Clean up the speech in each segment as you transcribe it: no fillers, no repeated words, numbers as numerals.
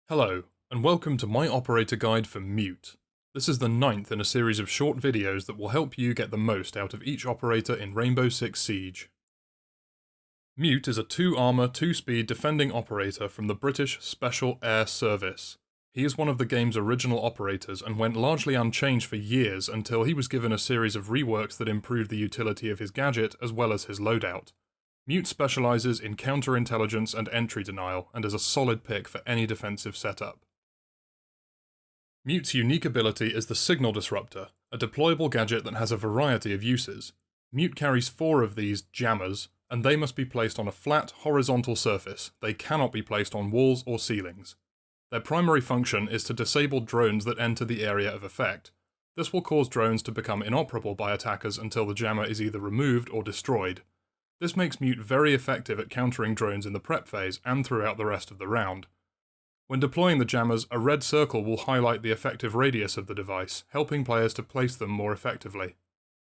Hello, and welcome to my operator guide for Mute. This is the 9th in a series of short videos that will help you get the most out of each operator in Rainbow Six Siege. Mute is a 2-armour, 2-speed defending operator from the British Special Air Service. He is one of the game's original operators and went largely unchanged for years until he was given a series of reworks that improved the utility of his gadget as well as his loadout. Mute specialises in counterintelligence and entry denial, and is a solid pick for any defensive setup. Mute's unique ability is the Signal Disruptor, a deployable gadget that has a variety of uses. Mute carries 4 of these jammers, and they must be placed on a flat, horizontal surface. They cannot be placed on walls or ceilings. Their primary function is to disable drones that enter the area of effect. This will cause drones to become inoperable by attackers until the jammer is either removed or destroyed. This makes Mute very effective at countering drones in the prep phase and throughout the rest of the round. When deploying the jammers, a red circle will highlight the effective radius of the device, helping players to place them more effectively.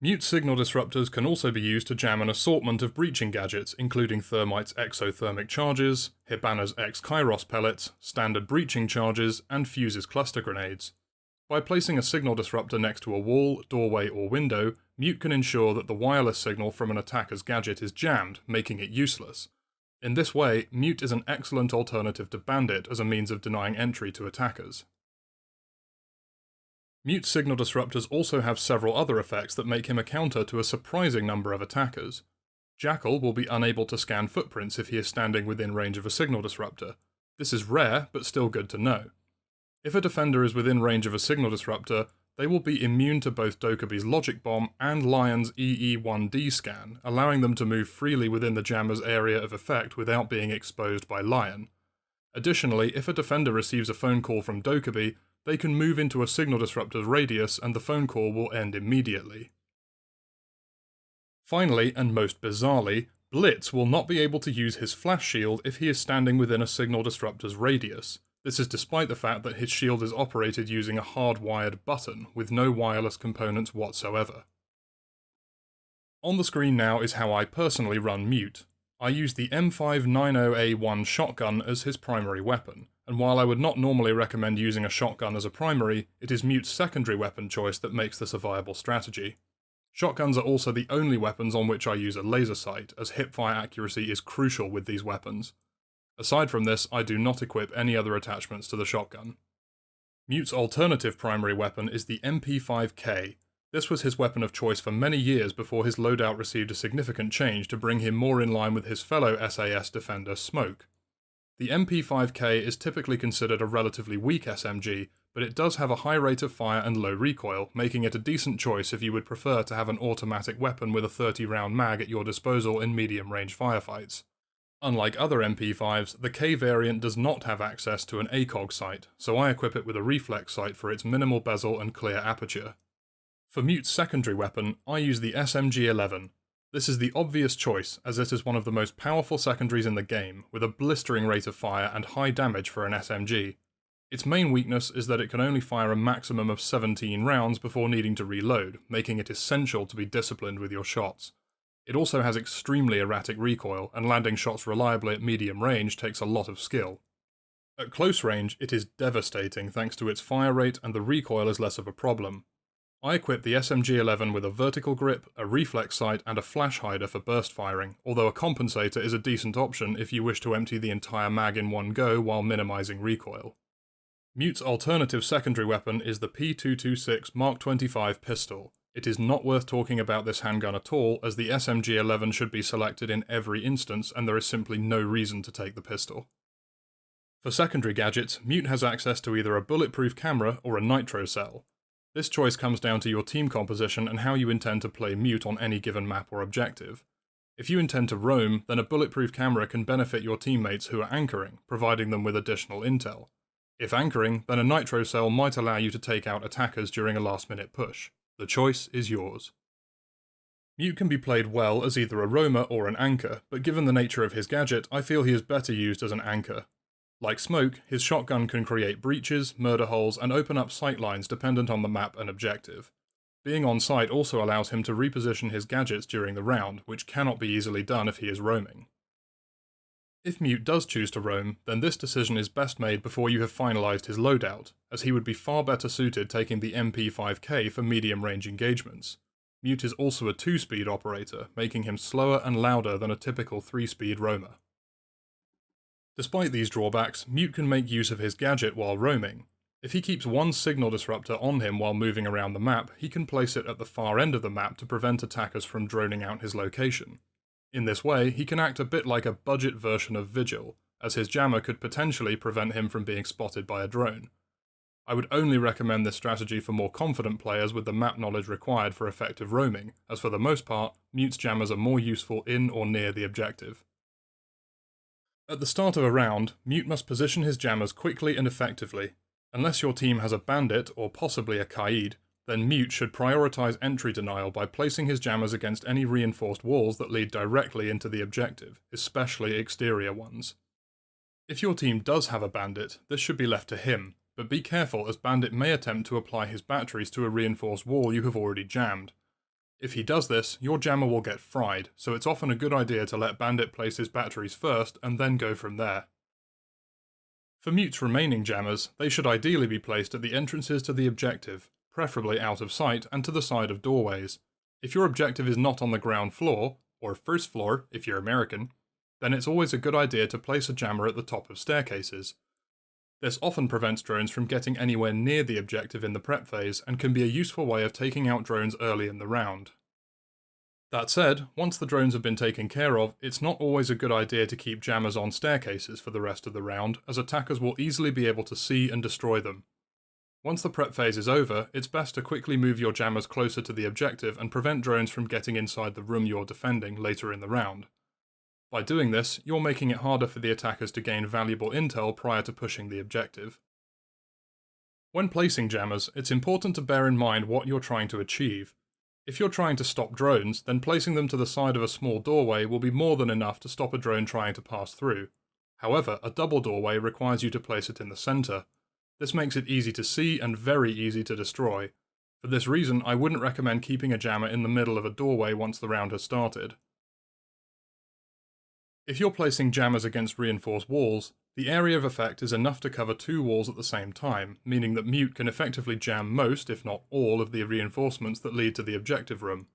Mute signal disruptors can also be used to jam an assortment of breaching gadgets, including Thermite's exothermic charges, Hibana's X-Kairos pellets, standard breaching charges, and Fuse's cluster grenades. By placing a signal disruptor next to a wall, doorway, or window, Mute can ensure that the wireless signal from an attacker's gadget is jammed, making it useless. In this way, Mute is an excellent alternative to Bandit as a means of denying entry to attackers. Mute's signal disruptors also have several other effects that make him a counter to a surprising number of attackers. Jackal will be unable to scan footprints if he is standing within range of a signal disruptor. This is rare, but still good to know. If a defender is within range of a signal disruptor, they will be immune to both Dokubi's Logic Bomb and Lion's EE-1D scan, allowing them to move freely within the jammer's area of effect without being exposed by Lion. Additionally, if a defender receives a phone call from Dokubi, they can move into a signal disruptor's radius and the phone call will end immediately. Finally, and most bizarrely, Blitz will not be able to use his flash shield if he is standing within a signal disruptor's radius. This is despite the fact that his shield is operated using a hardwired button, with no wireless components whatsoever. On the screen now is how I personally run Mute. I use the M590A1 shotgun as his primary weapon, and while I would not normally recommend using a shotgun as a primary, it is Mute's secondary weapon choice that makes this a viable strategy. Shotguns are also the only weapons on which I use a laser sight, as hipfire accuracy is crucial with these weapons. Aside from this, I do not equip any other attachments to the shotgun. Mute's alternative primary weapon is the MP5K. This was his weapon of choice for many years before his loadout received a significant change to bring him more in line with his fellow SAS defender Smoke. The MP5K is typically considered a relatively weak SMG, but it does have a high rate of fire and low recoil, making it a decent choice if you would prefer to have an automatic weapon with a 30-round mag at your disposal in medium-range firefights. Unlike other MP5s, the K variant does not have access to an ACOG sight, so I equip it with a reflex sight for its minimal bezel and clear aperture. For Mute's secondary weapon, I use the SMG-11. This is the obvious choice, as it is one of the most powerful secondaries in the game, with a blistering rate of fire and high damage for an SMG. Its main weakness is that it can only fire a maximum of 17 rounds before needing to reload, making it essential to be disciplined with your shots. It also has extremely erratic recoil, and landing shots reliably at medium range takes a lot of skill. At close range, it is devastating thanks to its fire rate, and the recoil is less of a problem. I equip the SMG-11 with a vertical grip, a reflex sight, and a flash hider for burst firing, although a compensator is a decent option if you wish to empty the entire mag in one go while minimizing recoil. Mute's alternative secondary weapon is the P226 Mark 25 pistol. It is not worth talking about this handgun at all, as the SMG-11 should be selected in every instance and there is simply no reason to take the pistol. For secondary gadgets, Mute has access to either a bulletproof camera or a NITRO cell. This choice comes down to your team composition and how you intend to play Mute on any given map or objective. If you intend to roam, then a bulletproof camera can benefit your teammates who are anchoring, providing them with additional intel. If anchoring, then a NITRO cell might allow you to take out attackers during a last-minute push. The choice is yours. Mute can be played well as either a roamer or an anchor, but given the nature of his gadget, I feel he is better used as an anchor. Like Smoke, his shotgun can create breaches, murder holes, and open up sight lines dependent on the map and objective. Being on site also allows him to reposition his gadgets during the round, which cannot be easily done if he is roaming. If Mute does choose to roam, then this decision is best made before you have finalised his loadout, as he would be far better suited taking the MP5K for medium range engagements. Mute is also a 2-speed operator, making him slower and louder than a typical 3-speed roamer. Despite these drawbacks, Mute can make use of his gadget while roaming. If he keeps one signal disruptor on him while moving around the map, he can place it at the far end of the map to prevent attackers from droning out his location. In this way, he can act a bit like a budget version of Vigil, as his jammer could potentially prevent him from being spotted by a drone. I would only recommend this strategy for more confident players with the map knowledge required for effective roaming, as for the most part, Mute's jammers are more useful in or near the objective. At the start of a round, Mute must position his jammers quickly and effectively. Unless your team has a bandit, or possibly a Kaid, then Mute should prioritise entry denial by placing his jammers against any reinforced walls that lead directly into the objective, especially exterior ones. If your team does have a bandit, this should be left to him, but be careful as bandit may attempt to apply his batteries to a reinforced wall you have already jammed. If he does this, your jammer will get fried, so it's often a good idea to let bandit place his batteries first and then go from there. For Mute's remaining jammers, they should ideally be placed at the entrances to the objective, preferably out of sight and to the side of doorways. If your objective is not on the ground floor, or first floor if you're American, then it's always a good idea to place a jammer at the top of staircases. This often prevents drones from getting anywhere near the objective in the prep phase and can be a useful way of taking out drones early in the round. That said, once the drones have been taken care of, it's not always a good idea to keep jammers on staircases for the rest of the round, as attackers will easily be able to see and destroy them. Once the prep phase is over, it's best to quickly move your jammers closer to the objective and prevent drones from getting inside the room you're defending later in the round. By doing this, you're making it harder for the attackers to gain valuable intel prior to pushing the objective. When placing jammers, it's important to bear in mind what you're trying to achieve. If you're trying to stop drones, then placing them to the side of a small doorway will be more than enough to stop a drone trying to pass through. However, a double doorway requires you to place it in the center. This makes it easy to see and very easy to destroy. For this reason, I wouldn't recommend keeping a jammer in the middle of a doorway once the round has started. If you're placing jammers against reinforced walls, the area of effect is enough to cover 2 walls at the same time, meaning that Mute can effectively jam most, if not all, of the reinforcements that lead to the objective room.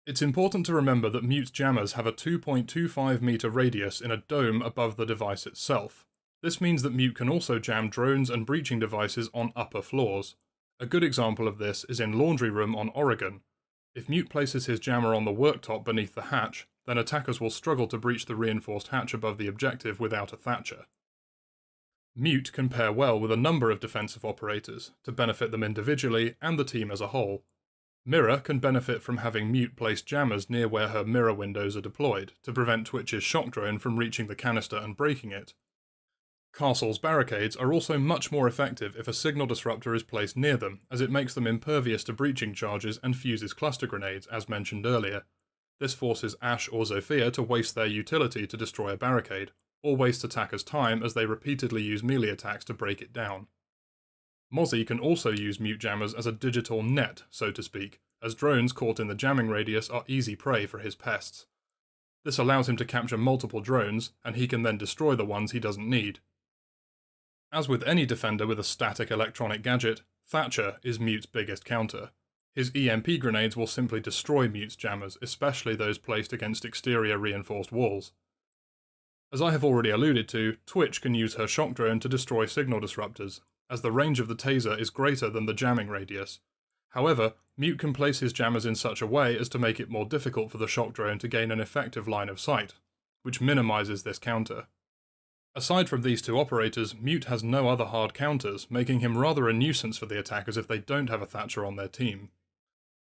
It's important to remember that Mute's jammers have a 2.25 meter radius in a dome above the device itself. This means that Mute can also jam drones and breaching devices on upper floors. A good example of this is in Laundry Room on Oregon. If Mute places his jammer on the worktop beneath the hatch, then attackers will struggle to breach the reinforced hatch above the objective without a thatcher. Mute can pair well with a number of defensive operators, to benefit them individually and the team as a whole. Mirror can benefit from having Mute place jammers near where her mirror windows are deployed, to prevent Twitch's shock drone from reaching the canister and breaking it. Castle's barricades are also much more effective if a signal disruptor is placed near them, as it makes them impervious to breaching charges and fuses cluster grenades, as mentioned earlier. This forces Ash or Zofia to waste their utility to destroy a barricade, or waste attackers' time as they repeatedly use melee attacks to break it down. Mozzie can also use Mute jammers as a digital net, so to speak, as drones caught in the jamming radius are easy prey for his pests. This allows him to capture multiple drones, and he can then destroy the ones he doesn't need. As with any defender with a static electronic gadget, Thatcher is Mute's biggest counter. His EMP grenades will simply destroy Mute's jammers, especially those placed against exterior reinforced walls. As I have already alluded to, Twitch can use her shock drone to destroy signal disruptors, as the range of the taser is greater than the jamming radius. However, Mute can place his jammers in such a way as to make it more difficult for the shock drone to gain an effective line of sight, which minimises this counter. Aside from these 2 operators, Mute has no other hard counters, making him rather a nuisance for the attackers if they don't have a Thatcher on their team.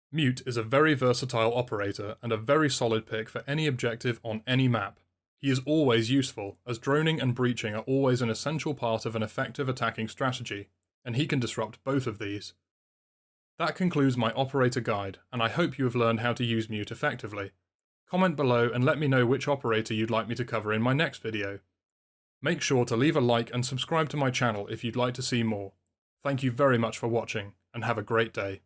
Mute is a very versatile operator and a very solid pick for any objective on any map. He is always useful, as droning and breaching are always an essential part of an effective attacking strategy, and he can disrupt both of these. That concludes my operator guide, and I hope you have learned how to use Mute effectively. Comment below and let me know which operator you'd like me to cover in my next video. Make sure to leave a like and subscribe to my channel if you'd like to see more. Thank you very much for watching, and have a great day.